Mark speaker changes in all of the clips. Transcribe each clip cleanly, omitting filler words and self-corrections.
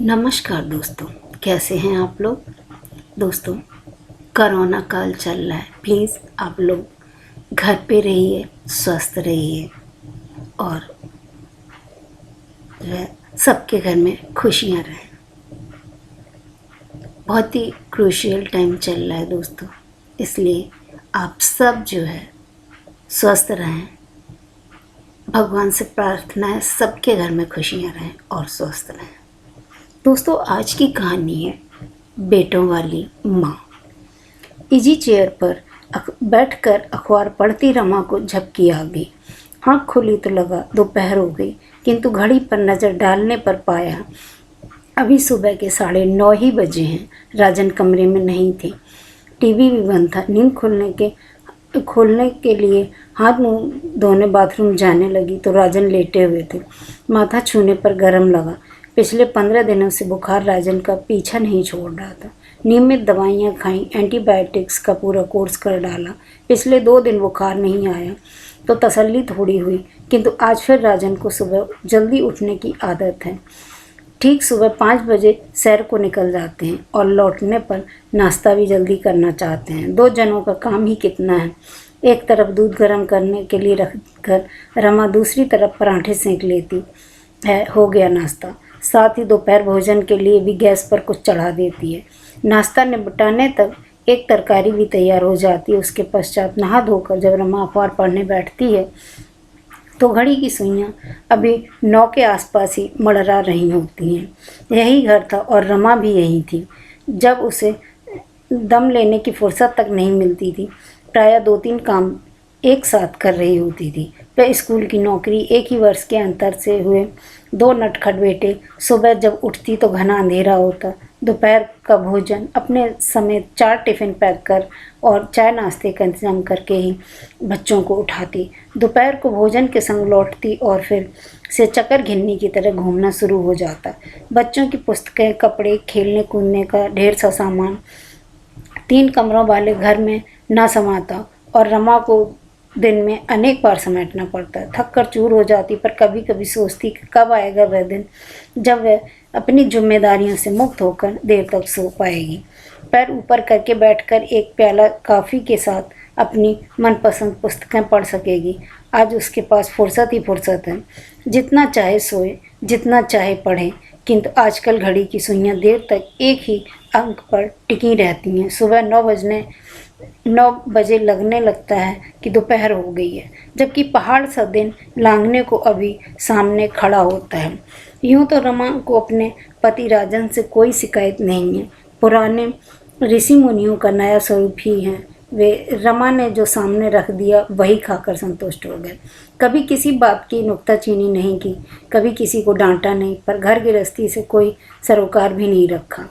Speaker 1: नमस्कार दोस्तों, कैसे हैं आप लोग। दोस्तों, कोरोना काल चल रहा है। प्लीज़ आप लोग घर पे रहिए, स्वस्थ रहिए और जो है सबके घर में खुशियाँ रहें। बहुत ही क्रूशियल टाइम चल रहा है दोस्तों, इसलिए आप सब जो है स्वस्थ रहें। भगवान से प्रार्थना है सबके घर में खुशियाँ रहें और स्वस्थ रहें। दोस्तों, आज की कहानी है बेटों वाली माँ। इजी चेयर पर बैठकर अखबार पढ़ती रमा को झपकी आ गई। आँख खुली तो लगा दोपहर हो गई, किंतु घड़ी पर नज़र डालने पर पाया अभी सुबह के 9:30 ही बजे हैं। राजन कमरे में नहीं थी, टीवी भी बंद था। नींद खोलने के लिए हाथ मुंह धोने बाथरूम जाने लगी तो राजन लेटे हुए थे। माथा छूने पर गर्म लगा। पिछले 15 दिनों से बुखार राजन का पीछा नहीं छोड़ रहा था। नियमित दवाइयाँ खाईं, एंटीबायोटिक्स का पूरा कोर्स कर डाला। पिछले 2 दिन बुखार नहीं आया तो तसल्ली थोड़ी हुई, किंतु आज फिर राजन को सुबह जल्दी उठने की आदत है। ठीक सुबह 5 बजे सैर को निकल जाते हैं और लौटने पर नाश्ता भी जल्दी करना चाहते हैं। 2 जनों का काम ही कितना है। एक तरफ दूध गर्म करने के लिए रखकर रमा दूसरी तरफ पराठे सेंक लेती है। हो गया नाश्ता। साथ ही दोपहर भोजन के लिए भी गैस पर कुछ चढ़ा देती है। नाश्ता निपटाने तक एक तरकारी भी तैयार हो जाती है। उसके पश्चात नहा धोकर जब रमा अखबार पढ़ने बैठती है तो घड़ी की सुइयाँ अभी 9 के आसपास ही मड़रा रही होती हैं। यही घर था और रमा भी यही थी। जब उसे दम लेने की फुर्सत तक नहीं मिलती थी, प्रायः 2-3 काम एक साथ कर रही होती थी। वह स्कूल की नौकरी, एक ही वर्ष के अंतर से हुए 2 नटखट बेटे। सुबह जब उठती तो घना अंधेरा होता। दोपहर का भोजन अपने समेत 4 टिफ़िन पैक कर और चाय नाश्ते का इंतजाम करके ही बच्चों को उठाती। दोपहर को भोजन के संग लौटती और फिर से चक्कर घिन्नी की तरह घूमना शुरू हो जाता। बच्चों की पुस्तकें, कपड़े, खेलने कूदने का ढेर सा सामान 3 कमरों वाले घर में ना समाता और रमा को दिन में अनेक बार समेटना पड़ता। थक कर चूर हो जाती, पर कभी कभी सोचती कि कब आएगा वह दिन जब वह अपनी जिम्मेदारियों से मुक्त होकर देर तक सो पाएगी। पैर ऊपर करके बैठकर एक प्याला कॉफ़ी के साथ अपनी मनपसंद पुस्तकें पढ़ सकेगी। आज उसके पास फुर्सत ही फुर्सत है। जितना चाहे सोए, जितना चाहे पढ़े, किंतु आजकल घड़ी की सुइयाँ देर तक एक ही अंक पर टिकी रहती हैं। सुबह 9 बजे लगने लगता है कि दोपहर हो गई है, जबकि पहाड़ सा दिन लांघने को अभी सामने खड़ा होता है। यूँ तो रमा को अपने पति राजन से कोई शिकायत नहीं है। पुराने ऋषि मुनियों का नया स्वरूप ही है वे। रमा ने जो सामने रख दिया वही खाकर संतुष्ट हो गए। कभी किसी बात की नुक्ताचीनी नहीं की, कभी किसी को डांटा नहीं, पर घर गृहस्थी से कोई सरोकार भी नहीं रखा।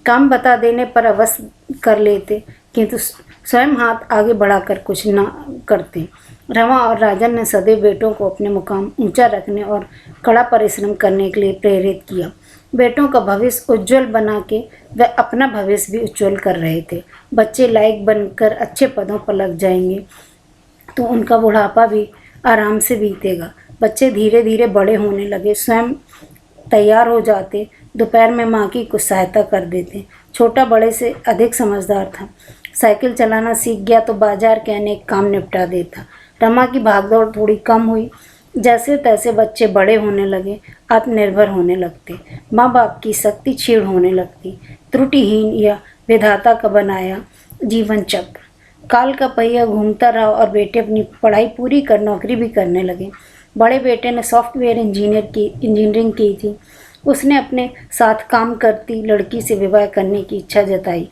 Speaker 1: काम बता देने पर अवश्य कर लेते, किंतु स्वयं हाथ आगे बढ़ाकर कुछ न करते। रमा और राजन ने सदैव बेटों को अपने मुकाम ऊंचा रखने और कड़ा परिश्रम करने के लिए प्रेरित किया। बेटों का भविष्य उज्जवल बना के वह अपना भविष्य भी उज्जवल कर रहे थे। बच्चे लायक बनकर अच्छे पदों पर लग जाएंगे तो उनका बुढ़ापा भी आराम से बीतेगा। बच्चे धीरे धीरे बड़े होने लगे, स्वयं तैयार हो जाते, दोपहर में माँ की कुछ सहायता कर देते। छोटा बड़े से अधिक समझदार था। साइकिल चलाना सीख गया तो बाजार के अनेक काम निपटा देता। रमा की भागदौड़ थोड़ी कम हुई। जैसे तैसे बच्चे बड़े होने लगे, आत्मनिर्भर होने लगते। माँ बाप की शक्ति क्षीण होने लगती। त्रुटिहीन या विधाता का बनाया जीवन चक्र। काल का पहिया घूमता रहा और बेटे अपनी पढ़ाई पूरी कर नौकरी भी करने लगे। बड़े बेटे ने सॉफ्टवेयर इंजीनियरिंग की थी। उसने अपने साथ काम करती लड़की से विवाह करने की इच्छा जताई,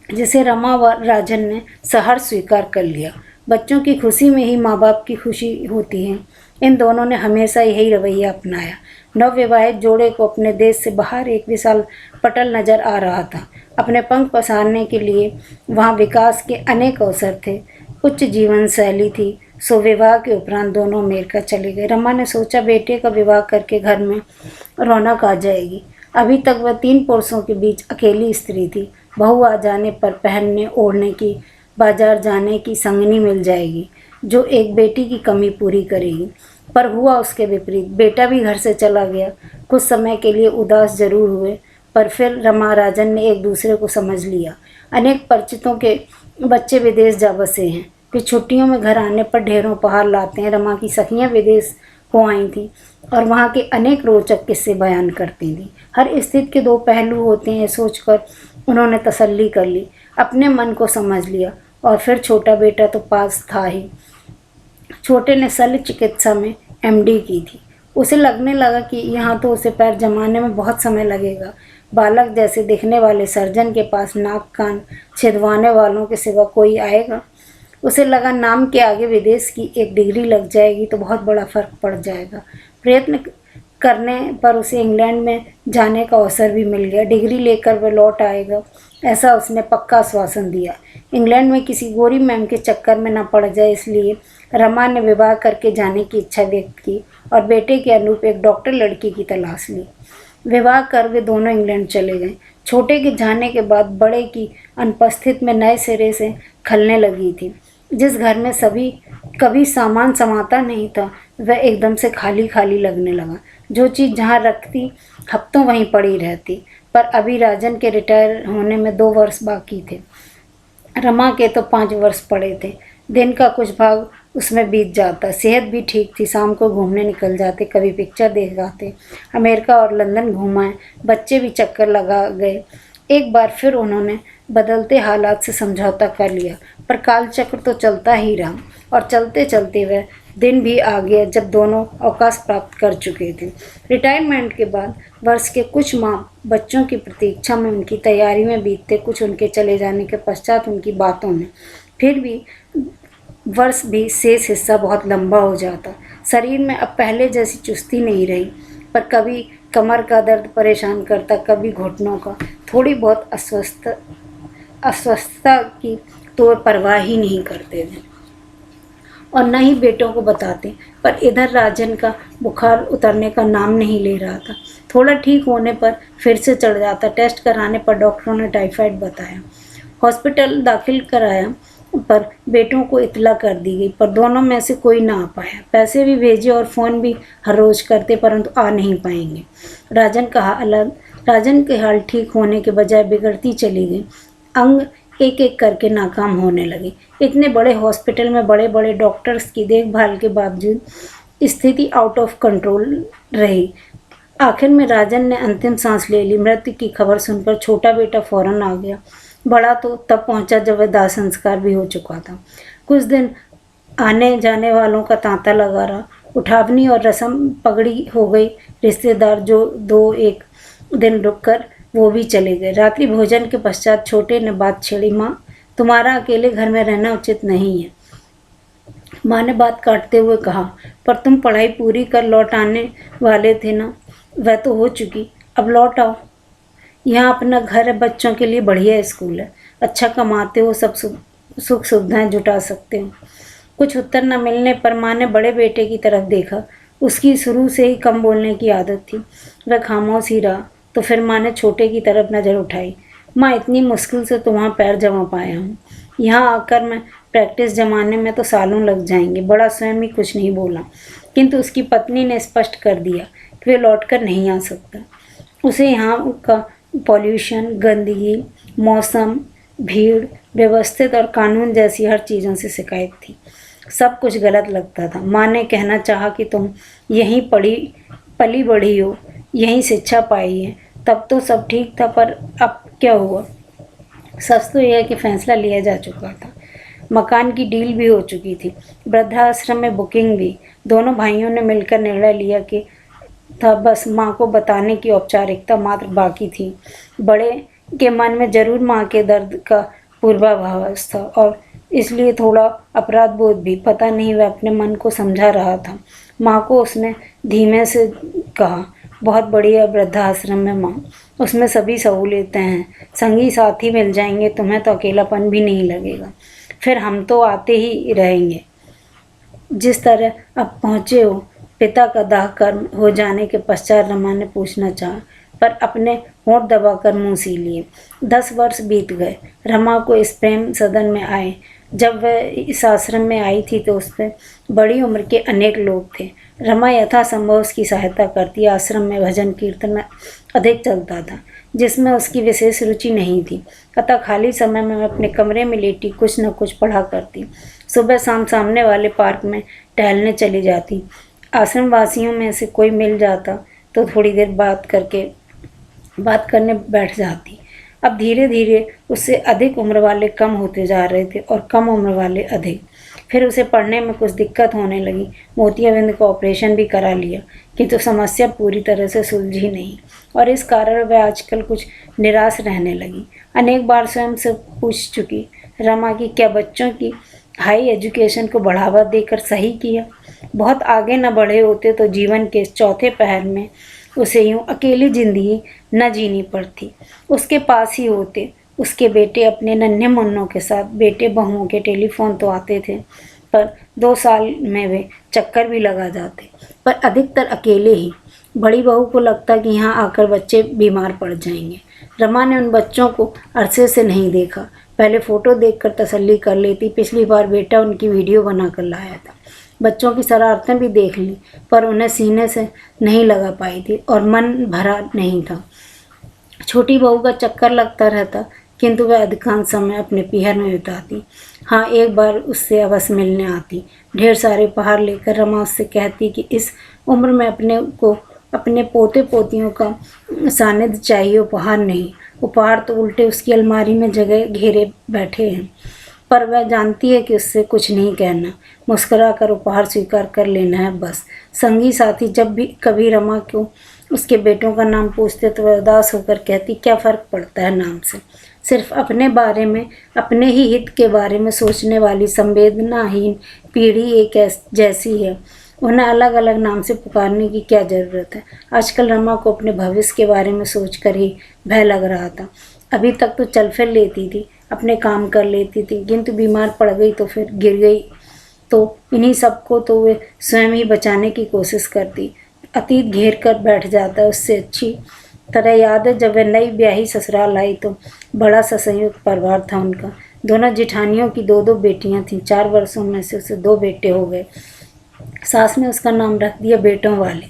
Speaker 1: जिसे रमा व राजन ने सहर्ष स्वीकार कर लिया। बच्चों की खुशी में ही माँ बाप की खुशी होती है। इन दोनों ने हमेशा यही रवैया अपनाया। नवविवाहित जोड़े को अपने देश से बाहर एक विशाल पटल नजर आ रहा था। अपने पंख पसारने के लिए वहाँ विकास के अनेक अवसर थे। उच्च जीवन शैली थी। सो विवाह के उपरांत दोनों अमेरिका चले गए। रमा ने सोचा बेटे का विवाह करके घर में रौनक आ जाएगी। अभी तक वह 3 पुरुषों के बीच अकेली स्त्री थी। बहू आ जाने पर पहनने ओढ़ने की, बाजार जाने की संगनी मिल जाएगी जो एक बेटी की कमी पूरी करेगी। पर हुआ उसके विपरीत। बेटा भी घर से चला गया। कुछ समय के लिए उदास जरूर हुए, पर फिर रमा राजन ने एक दूसरे को समझ लिया। अनेक परिचितों के बच्चे विदेश जा बसे हैं। वे छुट्टियों में घर आने पर ढेरों उपहार लाते हैं। रमा की सखियां विदेश हो आई थीं और वहाँ के अनेक रोचक किस्से बयान करती थीं। हर स्थिति के दो पहलू होते हैं, सोचकर उन्होंने तसल्ली कर ली, अपने मन को समझ लिया। और फिर छोटा बेटा तो पास था ही। छोटे ने शल्य चिकित्सा में एमडी की थी। उसे लगने लगा कि यहाँ तो उसे पैर जमाने में बहुत समय लगेगा। बालक जैसे दिखने वाले सर्जन के पास नाक कान छिदवाने वालों के सिवा कोई आएगा? उसे लगा नाम के आगे विदेश की एक डिग्री लग जाएगी तो बहुत बड़ा फर्क पड़ जाएगा। प्रयत्न करने पर उसे इंग्लैंड में जाने का अवसर भी मिल गया। डिग्री लेकर वह लौट आएगा, ऐसा उसने पक्का आश्वासन दिया। इंग्लैंड में किसी गोरी मैम के चक्कर में न पड़ जाए, इसलिए रमा ने विवाह करके जाने की इच्छा व्यक्त की और बेटे के अनुरूप एक डॉक्टर लड़की की तलाश ली। विवाह कर वे दोनों इंग्लैंड चले गए। छोटे के जाने के बाद बड़े की अनुपस्थित में नए सिरे से खलने लगी थी। जिस घर में कभी सामान समाता नहीं था, वह एकदम से खाली खाली लगने लगा। जो चीज़ जहाँ रखती हफ्तों वहीं पड़ी रहती। पर अभी राजन के रिटायर होने में 2 वर्ष बाकी थे। रमा के तो 5 वर्ष पड़े थे। दिन का कुछ भाग उसमें बीत जाता। सेहत भी ठीक थी। शाम को घूमने निकल जाते, कभी पिक्चर देख आते, अमेरिका और लंदन घूमाए। बच्चे भी चक्कर लगा गए। एक बार फिर उन्होंने बदलते हालात से समझौता कर लिया, पर काल चक्र तो चलता ही रहा और चलते चलते वह दिन भी आ गया जब दोनों अवकाश प्राप्त कर चुके थे। रिटायरमेंट के बाद वर्ष के कुछ माह बच्चों की प्रतीक्षा में, उनकी तैयारी में बीतते, कुछ उनके चले जाने के पश्चात उनकी बातों में। फिर भी वर्ष भी शेष हिस्सा बहुत लंबा हो जाता। शरीर में अब पहले जैसी चुस्ती नहीं रही, पर कभी कमर का दर्द परेशान करता, कभी घुटनों का। थोड़ी बहुत अस्वस्थता की तो परवाह ही नहीं करते थे और न ही बेटों को बताते। पर इधर राजन का बुखार उतरने का नाम नहीं ले रहा था। थोड़ा ठीक होने पर फिर से चढ़ जाता। टेस्ट कराने पर डॉक्टरों ने टाइफाइड बताया। हॉस्पिटल दाखिल कराया पर बेटों को इतला कर दी गई, पर दोनों में से कोई ना आ पाया। पैसे भी भेजे और फ़ोन भी हर रोज़ करते, परंतु आ नहीं पाएंगे। राजन के हाल ठीक होने के बजाय बिगड़ती चली गई। अंग एक एक करके नाकाम होने लगे। इतने बड़े हॉस्पिटल में बड़े बड़े डॉक्टर्स की देखभाल के बावजूद स्थिति आउट ऑफ कंट्रोल रही। आखिर में राजन ने अंतिम सांस ले ली। मृत्यु की खबर सुनकर छोटा बेटा फौरन आ गया। बड़ा तो तब पहुंचा जब वह दाह संस्कार भी हो चुका था। कुछ दिन आने जाने वालों का तांता लगा रहा। उठावनी और रस्म पगड़ी हो गई। रिश्तेदार जो 2-1 दिन रुककर वो भी चले गए। रात्रि भोजन के पश्चात छोटे ने बात छेड़ी, माँ तुम्हारा अकेले घर में रहना उचित नहीं है। माँ ने बात काटते हुए कहा, पर तुम पढ़ाई पूरी कर लौट आने वाले थे ना? वह तो हो चुकी, अब लौट आओ। यहाँ अपना घर है, बच्चों के लिए बढ़िया स्कूल है, अच्छा कमाते हो, सब सुख सुविधाएं जुटा सकते हो। कुछ उत्तर न मिलने पर माँ ने बड़े बेटे की तरफ देखा। उसकी शुरू से ही कम बोलने की आदत थी। वह खामोश ही रहा। तो फिर माँ ने छोटे की तरफ नज़र उठाई। माँ इतनी मुश्किल से तो वहाँ पैर जमा पाया हूँ, यहाँ आकर मैं प्रैक्टिस जमाने में तो सालों लग जाएंगे। बड़ा स्वयं ही कुछ नहीं बोला, किंतु उसकी पत्नी ने स्पष्ट कर दिया कि वे लौट कर नहीं आ सकता। उसे यहाँ का पॉल्यूशन, गंदगी, मौसम, भीड़, व्यवस्थित और कानून जैसी हर चीज़ों से शिकायत थी। सब कुछ गलत लगता था। माँ ने कहना चाहा कि तुम यहीं पली बढ़ी हो, यहीं शिक्षा पाई है, तब तो सब ठीक था, पर अब क्या हुआ? सच तो यह है कि फैसला लिया जा चुका था। मकान की डील भी हो चुकी थी, वृद्धाश्रम में बुकिंग भी। दोनों भाइयों ने मिलकर निर्णय लिया कि था बस माँ को बताने की औपचारिकता मात्र बाकी थी। बड़े के मन में जरूर माँ के दर्द का पूर्वाभास था और इसलिए थोड़ा अपराध बोध भी। पता नहीं वह अपने मन को समझा रहा था। माँ को उसने धीमे से कहा, बहुत बढ़िया वृद्धाश्रम में माँ, उसमें सभी सहूलियतें हैं, संगी साथी मिल जाएंगे, तुम्हें तो अकेलापन भी नहीं लगेगा। फिर हम तो आते ही रहेंगे। जिस तरह अब पहुँचे हो। पिता का दाह कर्म हो जाने के पश्चात रमा ने पूछना चाहा, पर अपने होंठ दबाकर मुंह सी लिए। 10 वर्ष बीत गए। रमा को इस प्रेम सदन में आए। जब वह इस आश्रम में आई थी तो उस पर बड़ी उम्र के अनेक लोग थे।
Speaker 2: रमा यथासंभव उसकी सहायता करती। आश्रम में भजन कीर्तन अधिक चलता था, जिसमें उसकी विशेष रुचि नहीं थी, अतः खाली समय में मैं अपने कमरे में लेटी कुछ न कुछ पढ़ा करती। सुबह शाम सामने वाले पार्क में टहलने चली जाती। आश्रम वासियों में से कोई मिल जाता तो थोड़ी देर बात करने बैठ जाती। अब धीरे धीरे उससे अधिक उम्र वाले कम होते जा रहे थे और कम उम्र वाले अधिक। फिर उसे पढ़ने में कुछ दिक्कत होने लगी। मोतियाबिंद का ऑपरेशन भी करा लिया, किंतु समस्या पूरी तरह से सुलझी नहीं और इस कारण वह आजकल कुछ निराश रहने लगी। अनेक बार स्वयं से पूछ चुकी रमा की क्या बच्चों की हाई एजुकेशन को बढ़ावा देकर सही किया। बहुत आगे न बढ़े होते तो जीवन के चौथे पहर में उसे यूं अकेली जिंदगी न जीनी पड़ती। उसके पास ही होते उसके बेटे अपने नन्हे मुन्नों के साथ। बेटे बहुओं के टेलीफोन तो आते थे, पर 2 साल में वे चक्कर भी लगा जाते, पर अधिकतर अकेले ही। बड़ी बहू को लगता कि यहाँ आकर बच्चे बीमार पड़ जाएंगे। रमा ने उन बच्चों को अरसे से नहीं देखा। पहले फ़ोटो देखकर तसल्ली कर लेती। पिछली बार बेटा उनकी वीडियो बनाकर लाया था। बच्चों की शरारतें भी देख ली, पर उन्हें सीने से नहीं लगा पाई थी और मन भरा नहीं था। छोटी बहू का चक्कर लगता रहता, किंतु वह अधिकांश समय अपने पीहर में बिताती। हाँ, एक बार उससे अवश्य मिलने आती। ढेर सारे उपहार लेकर रमा उससे कहती कि इस उम्र में अपने को अपने पोते पोतियों का सानिध्य चाहिए, उपहार नहीं। उपहार तो उल्टे उसकी अलमारी में जगह घेरे बैठे हैं, पर वह जानती है कि उससे कुछ नहीं कहना, मुस्कुरा कर उपहार स्वीकार कर लेना है बस। संगी साथी जब भी कभी रमा को उसके बेटों का नाम पूछते तो वह उदास होकर कहती, क्या फ़र्क पड़ता है नाम से। सिर्फ अपने बारे में, अपने ही हित के बारे में सोचने वाली संवेदनाहीन पीढ़ी एक जैसी है। उन्हें अलग अलग नाम से पुकारने की क्या ज़रूरत है। आजकल रमा को अपने भविष्य के बारे में सोचकर ही भय लग रहा था। अभी तक तो चल फिर लेती थी, अपने काम कर लेती थी, किंतु बीमार पड़ गई तो फिर गिर गई तो इन्हीं सबको तो वे स्वयं ही बचाने की कोशिश करती। अतीत घेर कर बैठ जाता। उससे अच्छी तरह याद है जब वह नई ब्याही ससुराल आई तो बड़ा सा संयुक्त परिवार था उनका। दोनों जिठानियों की 2-2 बेटियां थीं। 4 वर्षों में से उसे 2 बेटे हो गए। सास ने उसका नाम रख दिया बेटों वाले।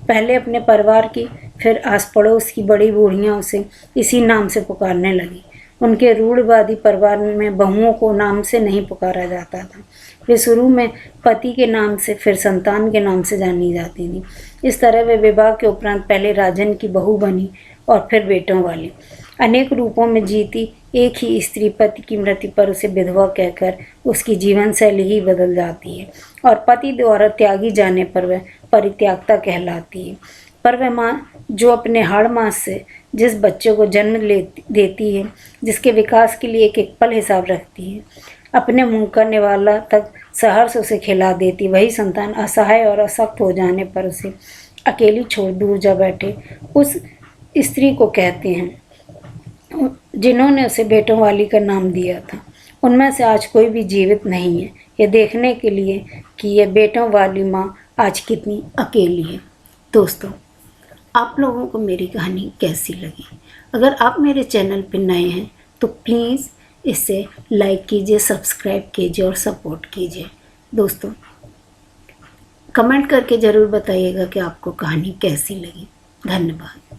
Speaker 2: पहले अपने परिवार की, फिर आस पड़ोस की बड़ी बूढ़ियां उसे इसी नाम से पुकारने लगी। उनके रूढ़वादी परिवार में बहुओं को नाम से नहीं पुकारा जाता था। वे शुरू में पति के नाम से, फिर संतान के नाम से जानी जाती थी। इस तरह वे विवाह के उपरांत पहले राजन की बहू बनी और फिर बेटों वाली। अनेक रूपों में जीती एक ही स्त्री पति की मृत्यु पर उसे विधवा कहकर उसकी जीवन शैली ही बदल जाती है और पति द्वारा त्यागी जाने पर वह परित्यागता कहलाती है। पर वह माँ जो अपने हाड़ मास से जिस बच्चे को जन्म देती है, जिसके विकास के लिए एक एक पल हिसाब रखती है, अपने मुंह का निवाला तक सहर्ष उसे खिला देती, वही संतान असहाय और अशक्त हो जाने पर उसे अकेली छोड़ दूर जा बैठे उस स्त्री को कहते हैं जिन्होंने उसे बेटों वाली का नाम दिया था। उनमें से आज कोई भी जीवित नहीं है, ये देखने के लिए कि यह बेटों वाली माँ आज कितनी अकेली है। दोस्तों, आप लोगों को मेरी कहानी कैसी लगी? अगर आप मेरे चैनल पर नए हैं तो प्लीज़ इसे लाइक कीजिए, सब्सक्राइब कीजिए और सपोर्ट कीजिए। दोस्तों, कमेंट करके ज़रूर बताइएगा कि आपको कहानी कैसी लगी। धन्यवाद।